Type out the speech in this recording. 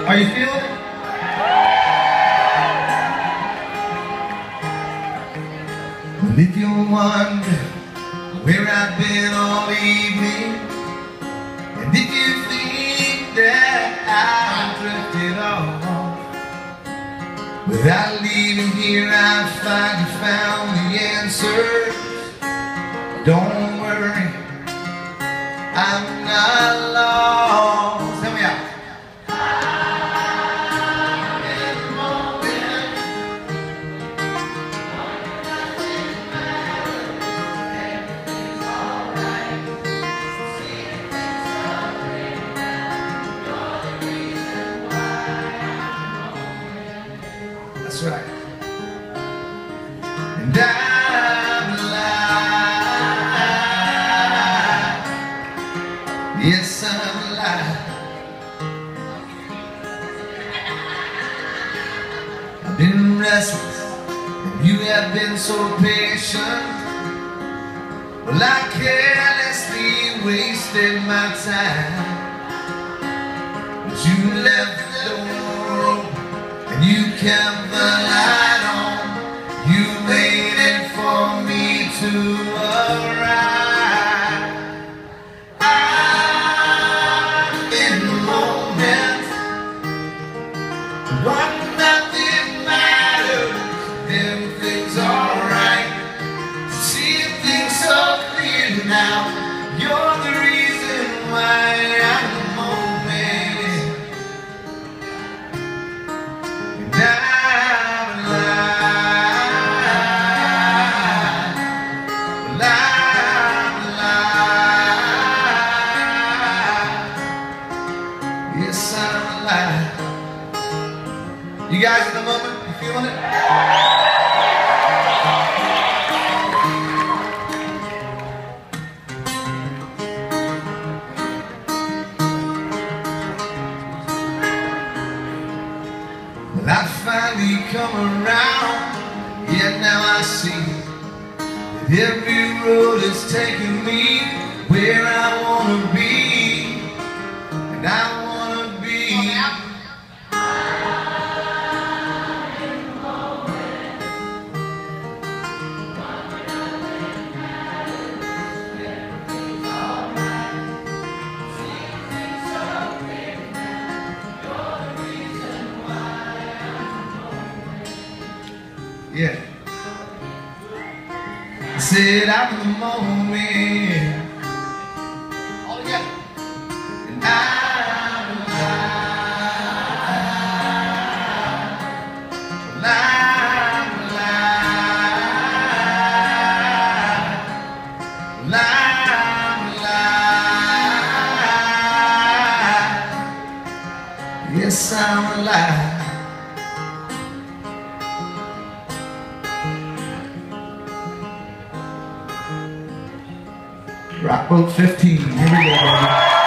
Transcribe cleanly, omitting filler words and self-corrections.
Are you feeling it? Well, if you wonder where I've been all evening, and if you think that I've drifted off, without leaving here I've finally found the answers. Don't worry, I'm not lost. Help me out. That's right. And I'm alive. Yes, I'm alive. I've been restless, and you have been so patient. Well, I carelessly wasted my time, but you left the door open and you kept the light on. You waited for me to arrive. I'm in the moment, when nothing matters, everything's alright. See things so clear now. You're the reason why I'm the moment. And I'm alive. I'm alive. Yes, I'm alive. You guys in the moment, you feeling it? Well, I finally come around. Yet now I see that every road is taking me where I wanna be. And I wanna be. Yeah. I said I'm the moment. All together. And I'm alive. I'm alive. I'm alive. Yes, I'm alive. Rock Boat 15, here we go, baby.